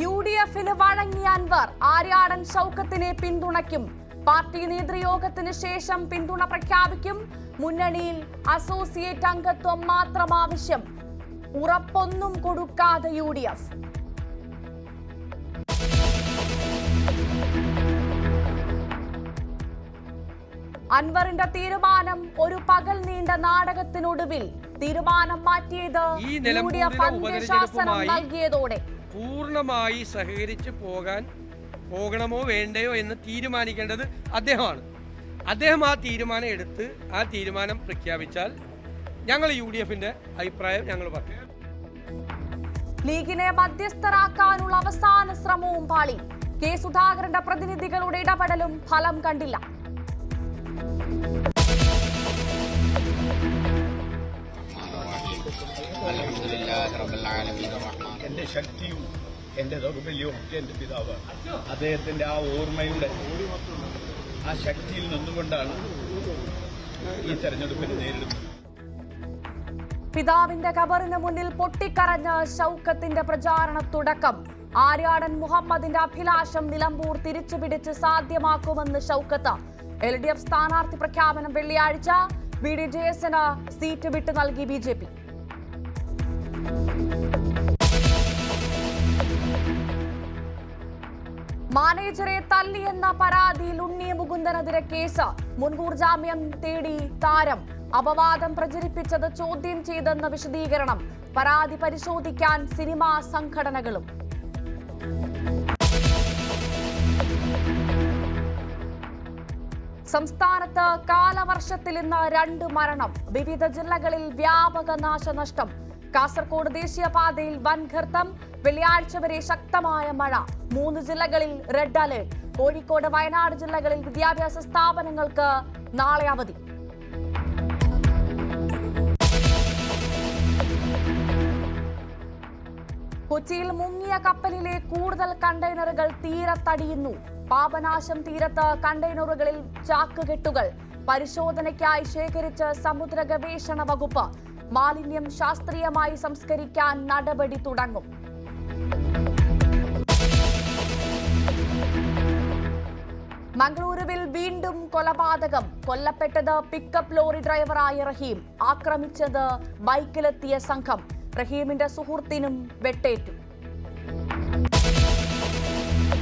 UDF-ന് വഴങ്ങിയ Anwar Aryadan ഷൗക്കത്തിനെ പിന്തുണയ്ക്കും. Party നേതൃയോഗത്തിന് ശേഷം പിന്തുണ പ്രഖ്യാപിക്കും. മുന്നണിയിൽ അസോസിയേറ്റ് അംഗത്വം മാത്രം ആവശ്യം. ഉറപ്പൊന്നും കൊടുക്കാതെ UDF. അൻവറിന്റെ തീരുമാനം ഒരു പകൽ നീണ്ട നാടകത്തിനൊടുവിൽ തീരുമാനം മാറ്റിയത് UDF അന്ത്യശാസനം നൽകിയതോടെ പൂർണ്ണമായി സഹകരിച്ച് പോകണമോ വേണ്ടയോ എന്ന് തീരുമാനിക്കേണ്ടത് അദ്ദേഹമാണ്. അദ്ദേഹം ആ തീരുമാനം എടുത്ത് ആ തീരുമാനം പ്രഖ്യാപിച്ചാൽ ഞങ്ങൾ UDF-ന്റെ അഭിപ്രായം ഞങ്ങൾ പറയും. ലീഗിനെ മധ്യസ്ഥരാക്കാനുള്ള അവസാന ശ്രമവും പാളി. കെ സുധാകരന്റെ പ്രതിനിധികളുടെ ഇടപെടലും ഫലം കണ്ടില്ല. എന്റെ ശക്തിയും എന്റെ ദൗർബല്യവും ഒക്കെ എന്റെ പിതാവാണ്. അദ്ദേഹത്തിന്റെ ആ ഓർമ്മയുടെ ആ ശക്തിയിൽ നിന്നുകൊണ്ടാണ് ഈ തെരഞ്ഞെടുപ്പിനെ നേരിടുന്നത്. പിതാവിന്റെ ഖബറിന് മുന്നിൽ പൊട്ടിക്കരഞ്ഞ ഷൗക്കത്തിന്റെ പ്രചാരണ തുടക്കം. ആര്യാടൻ മുഹമ്മദിന്റെ അഭിലാഷം നിലമ്പൂർ തിരിച്ചുപിടിച്ച് സാധ്യമാക്കുമെന്ന് ഷൗക്കത്ത്. LDF സ്ഥാനാർത്ഥി പ്രഖ്യാപനം വെള്ളിയാഴ്ച. BDJS-ന് സീറ്റ് വിട്ടു നൽകി BJP. മാനേജറെ തല്ലിയെന്ന പരാതിയിൽ ഉണ്ണി മുകുന്ദനെതിരെ കേസ്. മുൻകൂർ ജാമ്യം തേടി താരം. അപവാദം പ്രചരിപ്പിച്ചത് ചോദ്യം ചെയ്തെന്ന വിശദീകരണം. പരാതി പരിശോധിക്കാൻ സിനിമാ സംഘടനകളും. സംസ്ഥാനത്ത് കാലവർഷത്തിൽ ഇന്ന് 2 മരണം. വിവിധ ജില്ലകളിൽ വ്യാപക നാശനഷ്ടം. കാസർഗോഡ് ദേശീയപാതയിൽ വൻ ഗർത്തം. വെള്ളിയാഴ്ച വരെ ശക്തമായ മഴ. 3 ജില്ലകളിൽ റെഡ് അലേർട്ട്. കോഴിക്കോട്, വയനാട് ജില്ലകളിൽ വിദ്യാഭ്യാസ സ്ഥാപനങ്ങൾക്ക് നാളെ അവധി. കൊച്ചിയിൽ മുങ്ങിയ കപ്പലിലെ കൂടുതൽ കണ്ടെയ്നറുകൾ തീരത്തടിയുന്നു. പാപനാശം തീരത്ത് കണ്ടെയ്നറുകളിൽ ചാക്കുകെട്ടുകൾ. പരിശോധനയ്ക്കായി ശേഖരിച്ച് സമുദ്ര ഗവേഷണ വകുപ്പ്. മാലിന്യം ശാസ്ത്രീയമായി സംസ്കരിക്കാൻ നടപടി തുടങ്ങും. മംഗളൂരുവിൽ വീണ്ടും കൊലപാതകം. കൊല്ലപ്പെട്ടത് പിക്കപ്പ് ലോറി ഡ്രൈവറായ റഹീം. ആക്രമിച്ചത് ബൈക്കിലെത്തിയ സംഘം. റഹീമിന്റെ സുഹൃത്തിനും വെട്ടേറ്റു.